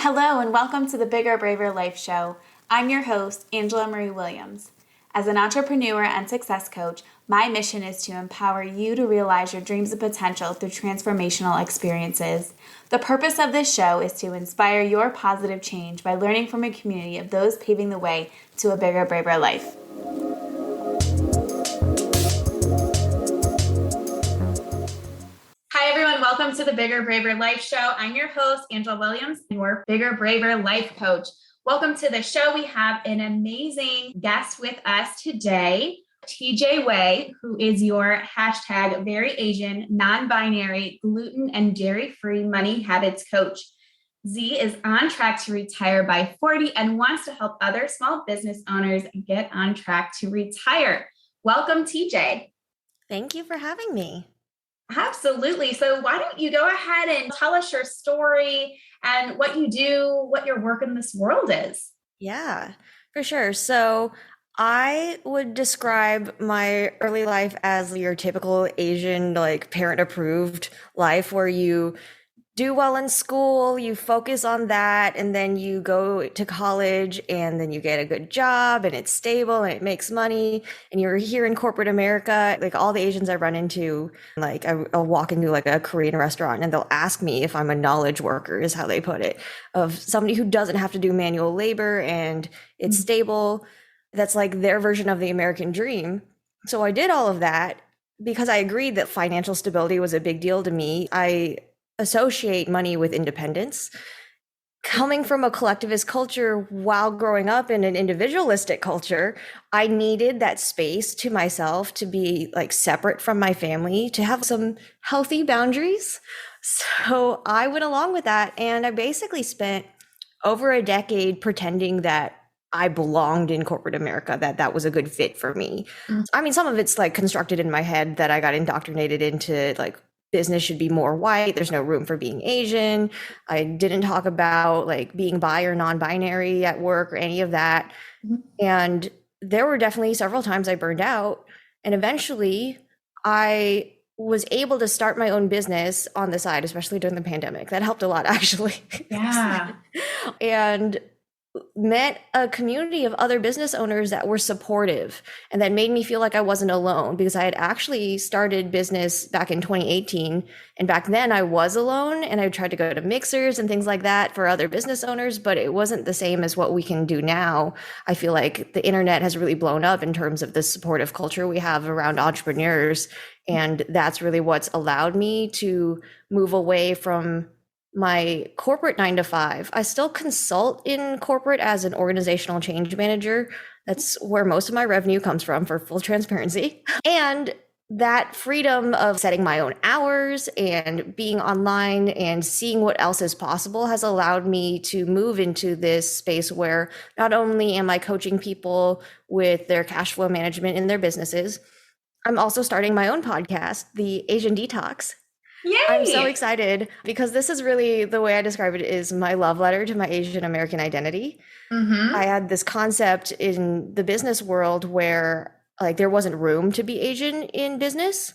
Hello and welcome to the Bigger, Braver Life Show. I'm your host, Angela Marie Williams. As an entrepreneur and success coach, my mission is to empower you to realize your dreams and potential through transformational experiences. The purpose of this show is to inspire your positive change by learning from a community of those paving the way to a bigger, braver life. Hi everyone, welcome to the Bigger, Braver Life Show. I'm your host, Angela Williams, your Bigger, Braver Life Coach. Welcome to the show. We have an amazing guest with us today, TJ Wey, who is your hashtag very Asian, non-binary, gluten and dairy-free money habits coach. Z is on track to retire by 40 and wants to help other small business owners get on track to retire. Welcome, TJ. Thank you for having me. Absolutely. So why don't you go ahead and tell us your story and what you do, what your work in this world is? Yeah, for sure. So I would describe my early life as your typical Asian, like parent approved life where you do well in school, you focus on that, and then you go to college and then you get a good job and it's stable and it makes money and you're here in corporate America. Like all the Asians I run into, like I'll walk into like a Korean restaurant and they'll ask me if I'm a knowledge worker, is how they put it, of somebody who doesn't have to do manual labor and it's stable. That's like their version of the American dream. So I did all of that because I agreed that financial stability was a big deal to me. I associate money with independence. Coming from a collectivist culture while growing up in an individualistic culture, I needed that space to myself to be like separate from my family, to have some healthy boundaries. So I went along with that. And I basically spent over a decade pretending that I belonged in corporate America, that was a good fit for me. I mean, some of it's like constructed in my head that I got indoctrinated into like business should be more white. There's no room for being Asian. I didn't talk about like being bi or non-binary at work or any of that. And there were definitely several times I burned out. And eventually I was able to start my own business on the side, especially during the pandemic. That helped a lot, actually. Yeah. And met a community of other business owners that were supportive and that made me feel like I wasn't alone, because I had actually started business back in 2018. And back then I was alone and I tried to go to mixers and things like that for other business owners, but it wasn't the same as what we can do now. I feel like the internet has really blown up in terms of the supportive culture we have around entrepreneurs. And that's really what's allowed me to move away from my corporate 9 to 5. I still consult in corporate as an organizational change manager. That's where most of my revenue comes from, for full transparency. And that freedom of setting my own hours and being online and seeing what else is possible has allowed me to move into this space where not only am I coaching people with their cash flow management in their businesses, I'm also starting my own podcast, The Asian Detox. Yay! I'm so excited because this is really, the way I describe it, is my love letter to my Asian American identity. I had this concept in the business world where like there wasn't room to be Asian in business.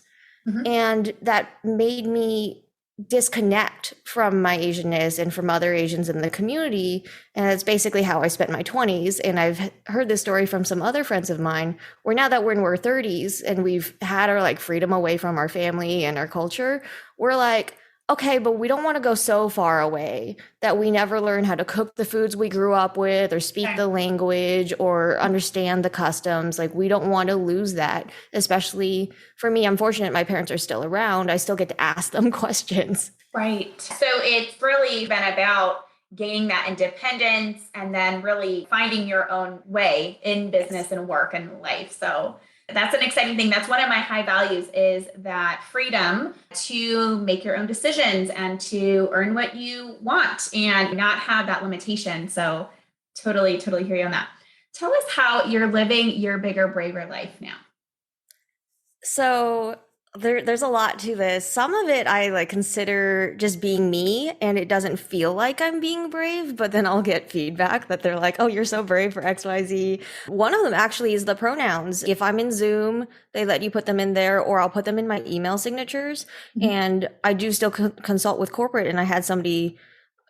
And that made me disconnect from my Asianness and from other Asians in the community. And that's basically how I spent my 20s. And I've heard this story from some other friends of mine where now that we're in our 30s and we've had our like freedom away from our family and our culture, we're like, okay, but we don't want to go so far away that we never learn how to cook the foods we grew up with or speak the language or understand the customs. Like we don't want to lose that, especially for me. I'm fortunate my parents are still around. I still get to ask them questions. Right. So it's really been about gaining that independence and then really finding your own way in business and work and life. So that's an exciting thing. That's one of my high values, is that freedom to make your own decisions and to earn what you want and not have that limitation. So totally hear you on that. Tell us how you're living your bigger, braver life now. So there's a lot to this. Some of it I like consider just being me, and it doesn't feel like I'm being brave, but then I'll get feedback that they're like, oh, you're so brave for XYZ. One of them actually is the pronouns. If I'm in Zoom, they let you put them in there, or I'll put them in my email signatures. And I do still consult with corporate. And I had somebody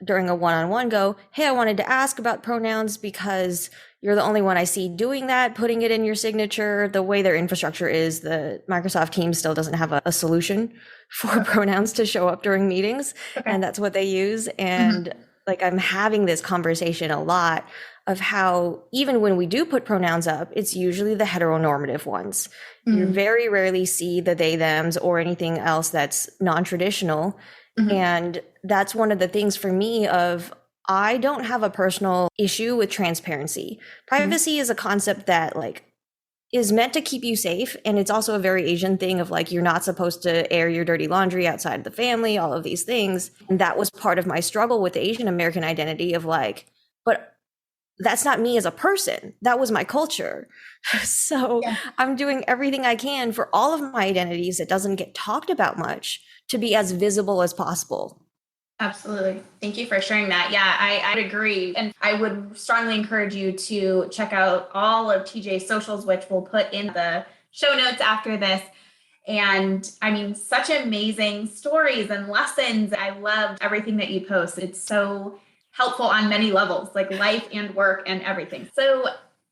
during a one-on-one go, hey, I wanted to ask about pronouns because you're the only one I see doing that, putting it in your signature. The way their infrastructure is, the Microsoft Teams still doesn't have a solution for pronouns to show up during meetings. Okay. And that's what they use. And like, I'm having this conversation a lot of how even when we do put pronouns up, it's usually the heteronormative ones. You very rarely see the they, thems or anything else that's non-traditional. And that's one of the things for me of, I don't have a personal issue with transparency. Privacy is a concept that like is meant to keep you safe. And it's also a very Asian thing of like, you're not supposed to air your dirty laundry outside of the family, all of these things. And that was part of my struggle with the Asian American identity of like, but that's not me as a person. That was my culture. So I'm doing everything I can for all of my identities that doesn't get talked about much to be as visible as possible. Absolutely. Thank you for sharing that. Yeah, I'd agree. And I would strongly encourage you to check out all of TJ's socials, which we'll put in the show notes after this. And I mean, such amazing stories and lessons. I loved everything that you post. It's so helpful on many levels, like life and work and everything. So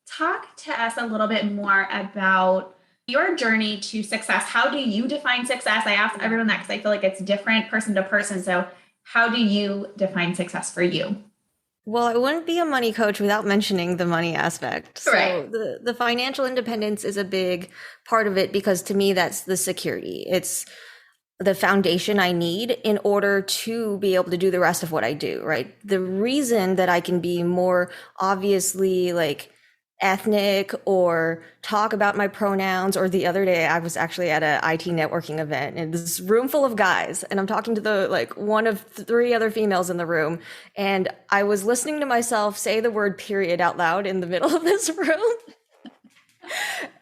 talk to us a little bit more about your journey to success. How do you define success? I ask everyone that because I feel like it's different person to person. So how do you define success for you? Well, I wouldn't be a money coach without mentioning the money aspect. Right. So the financial independence is a big part of it because to me, that's the security. It's the foundation I need in order to be able to do the rest of what I do, right? The reason that I can be more obviously like ethnic or talk about my pronouns, or the other day I was actually at a IT networking event and this room full of guys and I'm talking to the like one of three other females in the room, and I was listening to myself say the word period out loud in the middle of this room.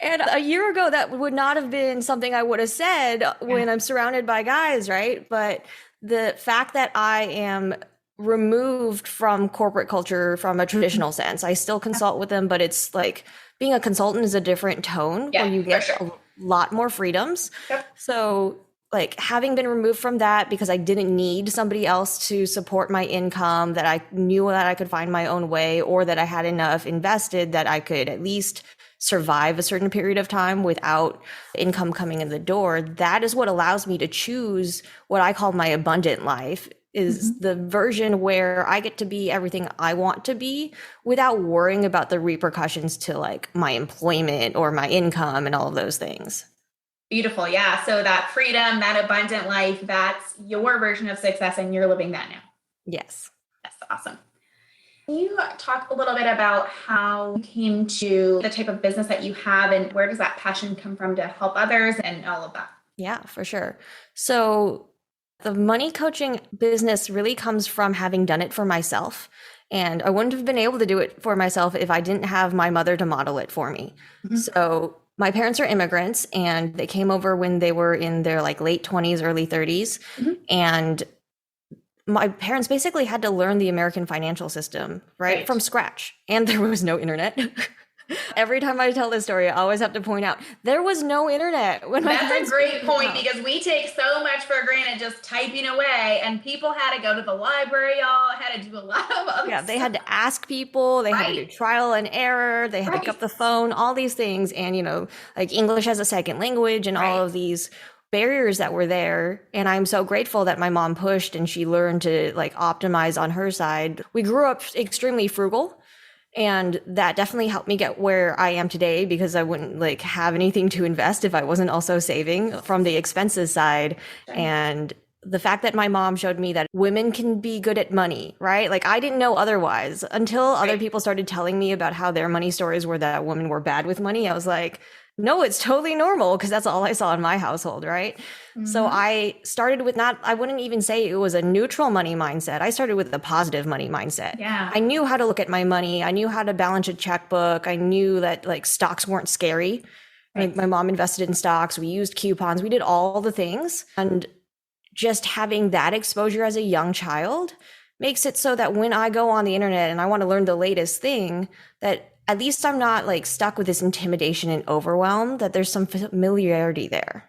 And a year ago, that would not have been something I would have said when I'm surrounded by guys, right? But the fact that I am removed from corporate culture from a traditional sense, I still consult with them, but it's like being a consultant is a different tone where you get a lot more freedoms. So like having been removed from that because I didn't need somebody else to support my income, that I knew that I could find my own way, or that I had enough invested that I could at least survive a certain period of time without income coming in the door. That is what allows me to choose what I call my abundant life, is the version where I get to be everything I want to be without worrying about the repercussions to like my employment or my income and all of those things. Beautiful. Yeah. So that freedom, that abundant life, that's your version of success and you're living that now. Yes. That's awesome. Can you talk a little bit about how you came to the type of business that you have and where does that passion come from to help others and all of that? Yeah, for sure. So the money coaching business really comes from having done it for myself. And I wouldn't have been able to do it for myself if I didn't have my mother to model it for me. So my parents are immigrants and they came over when they were in their like late 20s, early 30s. And my parents basically had to learn the American financial system, right, from scratch. And there was no internet. Every time I tell this story, I always have to point out there was no internet when my That's a great point because we take so much for granted just typing away, and people had to go to the library, y'all had to do a lot of other stuff. They had to ask people, they had to do trial and error, they had to pick up the phone, all these things. And, you know, like English as a second language and all of these barriers that were there. And I'm so grateful that my mom pushed and she learned to like optimize on her side. We grew up extremely frugal. And that definitely helped me get where I am today because I wouldn't like have anything to invest if I wasn't also saving from the expenses side. And the fact that my mom showed me that women can be good at money, right? Like I didn't know otherwise until other people started telling me about how their money stories were that women were bad with money. I was like, no, it's totally normal because that's all I saw in my household, right? So I started with I wouldn't even say it was a neutral money mindset. I started with a positive money mindset. I knew how to look at my money. I knew how to balance a checkbook. I knew that like stocks weren't scary. Like my mom invested in stocks. We used coupons. We did all the things. And just having that exposure as a young child makes it so that when I go on the internet and I want to learn the latest thing, that at least I'm not like stuck with this intimidation and overwhelm, that there's some familiarity there.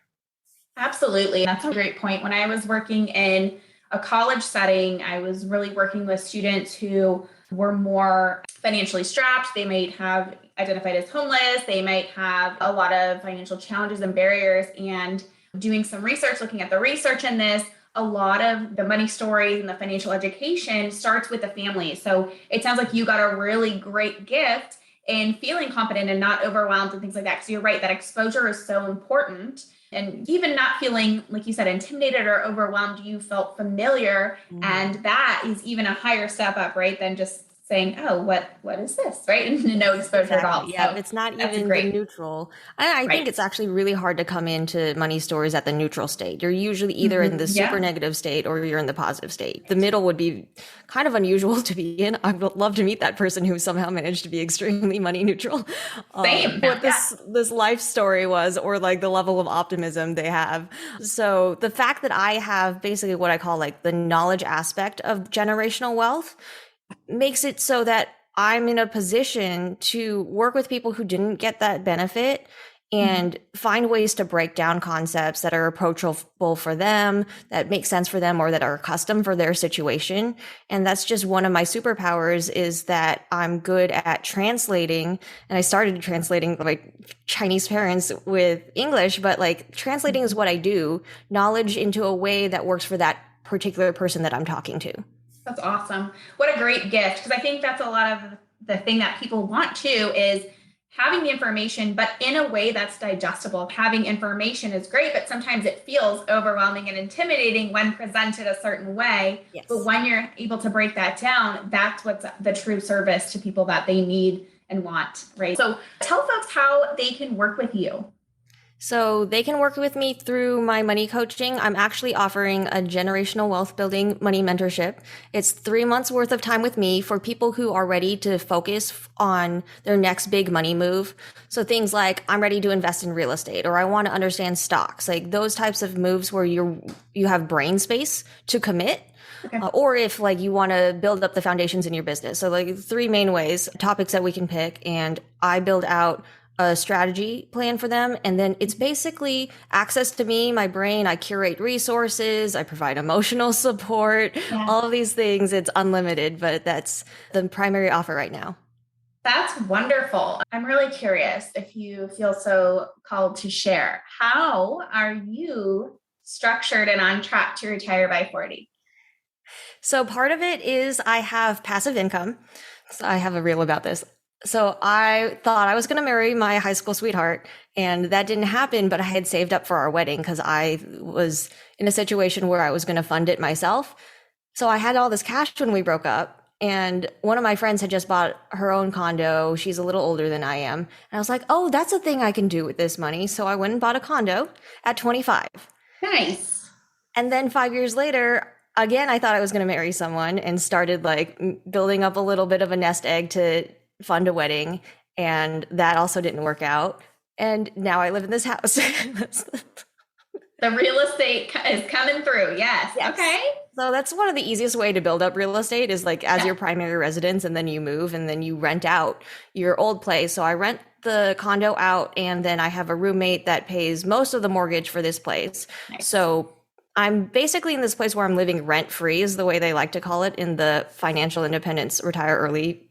Absolutely. That's a great point. When I was working in a college setting, I was really working with students who were more financially strapped. They might have identified as homeless. They might have a lot of financial challenges and barriers. And doing some research, looking at the research in this, a lot of the money stories and the financial education starts with the family. So it sounds like you got a really great gift in feeling confident and not overwhelmed and things like that. Because you're right, that exposure is so important. And even not feeling, like you said, intimidated or overwhelmed, you felt familiar. And that is even a higher step up, right? Than just saying, oh, what is this, right? And no exposure at all. Yeah, So it's not that's even the great. neutral. I think Right. it's actually really hard to come into money stories at the neutral state. You're usually either in the super Yeah. negative state or you're in the positive state. The middle would be kind of unusual to be in. I would love to meet that person who somehow managed to be extremely money neutral. Same. What Yeah. this life story was, or like the level of optimism they have. So the fact that I have basically what I call like the knowledge aspect of generational wealth makes it so that I'm in a position to work with people who didn't get that benefit and find ways to break down concepts that are approachable for them, that make sense for them, or that are custom for their situation. And that's just one of my superpowers, is that I'm good at translating. And I started translating like Chinese parents with English, but like translating is what I do, knowledge into a way that works for that particular person that I'm talking to. That's awesome. What a great gift. Because I think that's a lot of the thing that people want too, is having the information, but in a way that's digestible. Having information is great, but sometimes it feels overwhelming and intimidating when presented a certain way. Yes. But when you're able to break that down, that's what's the true service to people that they need and want, right? So tell folks how they can work with you. So they can work with me through my money coaching. I'm actually offering a generational wealth building money mentorship. It's 3 months worth of time with me for people who are ready to focus on their next big money move. So things like, I'm ready to invest in real estate, or I want to understand stocks, like those types of moves where you have brain space to commit. Okay. Or if like you want to build up the foundations in your business. So like 3 main ways, topics that we can pick, and I build out a strategy plan for them. And then it's basically access to me, my brain. I curate resources. I provide emotional support, all of these things. It's unlimited, but that's the primary offer right now. That's wonderful. I'm really curious if you feel so called to share. How are you structured and on track to retire by 40? So part of it is I have passive income. So I have a reel about this. So I thought I was going to marry my high school sweetheart, and that didn't happen, but I had saved up for our wedding because I was in a situation where I was going to fund it myself. So I had all this cash when we broke up, and one of my friends had just bought her own condo. She's a little older than I am. And I was like, oh, that's a thing I can do with this money. So I went and bought a condo at 25. Nice. And then 5 years later, again, I thought I was going to marry someone and started like building up a little bit of a nest egg to fund a wedding, and that also didn't work out. And now I live in this house. The real estate is coming through. Yes. Okay. So that's one of the easiest way to build up real estate, is like as your primary residence, and then you move and then you rent out your old place. So I rent the condo out, and then I have a roommate that pays most of the mortgage for this place. Nice. So I'm basically in this place where I'm living rent free, is the way they like to call it in the financial independence, retire early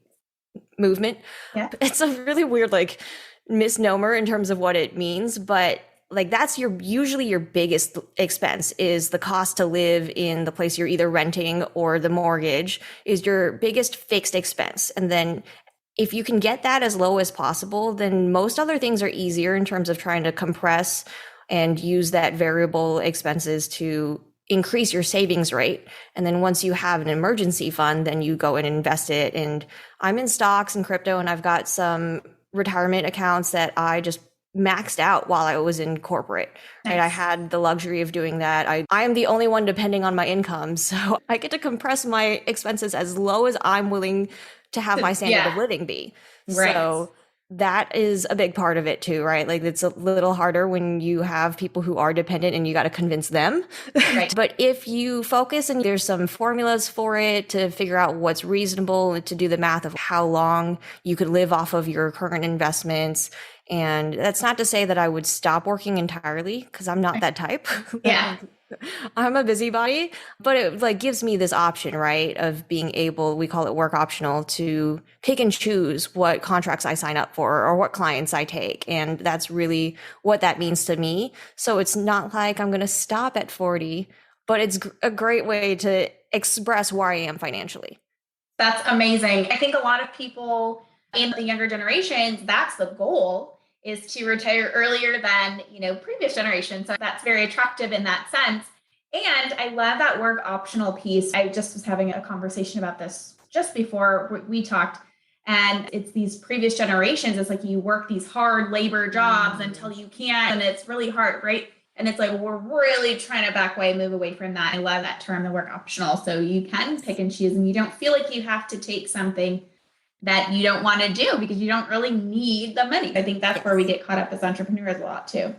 movement. Yeah. It's a really weird like misnomer in terms of what it means, but like that's usually your biggest expense, is the cost to live in the place you're either renting, or the mortgage is your biggest fixed expense. And then if you can get that as low as possible, then most other things are easier in terms of trying to compress and use that variable expenses to increase your savings rate. And then once you have an emergency fund, then you go and invest it. And I'm in stocks and crypto, and I've got some retirement accounts that I just maxed out while I was in corporate. Nice. Right? I had the luxury of doing that. I am the only one depending on my income. So I get to compress my expenses as low as I'm willing to have my standard of living be. Right. So that is a big part of it too, right? Like it's a little harder when you have people who are dependent and you got to convince them. Right. But if you focus, and there's some formulas for it to figure out what's reasonable, to do the math of how long you could live off of your current investments. And that's not to say that I would stop working entirely, because I'm not that type. Yeah. I'm a busybody, but it like gives me this option, right, of being able, we call it work optional, to pick and choose what contracts I sign up for or what clients I take. And that's really what that means to me. So it's not like I'm going to stop at 40, but it's a great way to express where I am financially. That's amazing. I think a lot of people in the younger generations, that's the goal, is to retire earlier than, previous generations. So that's very attractive in that sense. And I love that work optional piece. I just was having a conversation about this just before we talked. And it's these previous generations. It's like you work these hard labor jobs until you can't. And it's really hard, right? And it's like, we're really trying to move away from that. I love that term, the work optional. So you can pick and choose and you don't feel like you have to take something that you don't want to do because you don't really need the money. I think that's where we get caught up as entrepreneurs a lot too.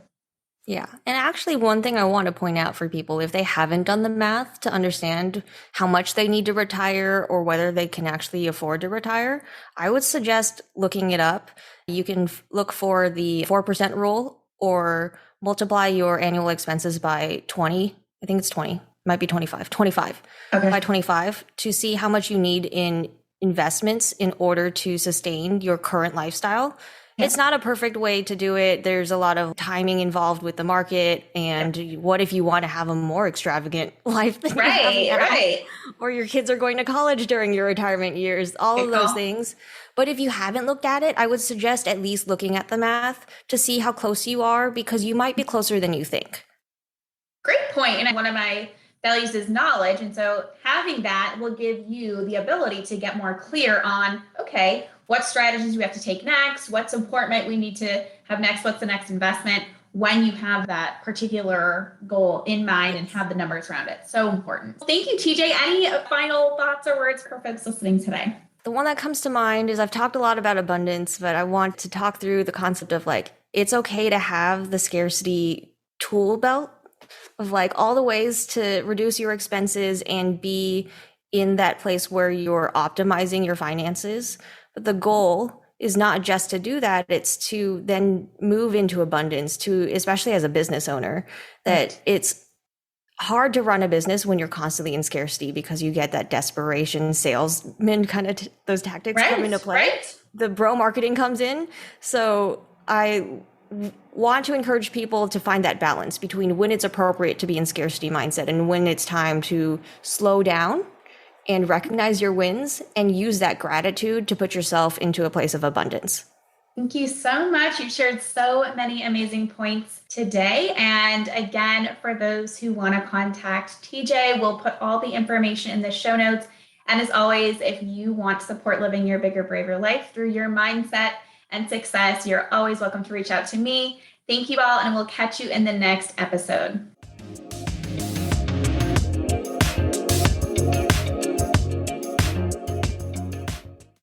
Yeah. And actually, one thing I want to point out for people, if they haven't done the math to understand how much they need to retire or whether they can actually afford to retire, I would suggest looking it up. You can look for the 4% rule or multiply your annual expenses by 20. I think it's 20, might be 25, 25 Okay. by 25 to see how much you need in investments in order to sustain your current lifestyle. Yeah. It's not a perfect way to do it. There's a lot of timing involved with the market. And what if you want to have a more extravagant life than you have now? Right. Or your kids are going to college during your retirement years, all of those things. But if you haven't looked at it, I would suggest at least looking at the math to see how close you are, because you might be closer than you think. Great point. And one of my values is knowledge. And so having that will give you the ability to get more clear on, okay, what strategies we have to take next, what support might we need to have next, what's the next investment when you have that particular goal in mind and have the numbers around it. So important. Thank you, TJ. Any final thoughts or words for folks listening today? The one that comes to mind is I've talked a lot about abundance, but I want to talk through the concept of like, it's okay to have the scarcity tool belt of like all the ways to reduce your expenses and be in that place where you're optimizing your finances. But the goal is not just to do that, it's to then move into abundance, to, especially as a business owner, that it's hard to run a business when you're constantly in scarcity because you get that desperation salesman kind of those tactics come into play. Right. The bro marketing comes in. So I want to encourage people to find that balance between when it's appropriate to be in scarcity mindset and when it's time to slow down and recognize your wins and use that gratitude to put yourself into a place of abundance. Thank you so much. You've shared so many amazing points today. And again, for those who want to contact TJ, we'll put all the information in the show notes. And as always, if you want to support living your bigger, braver life through your mindset and success, you're always welcome to reach out to me. Thank you all, and we'll catch you in the next episode.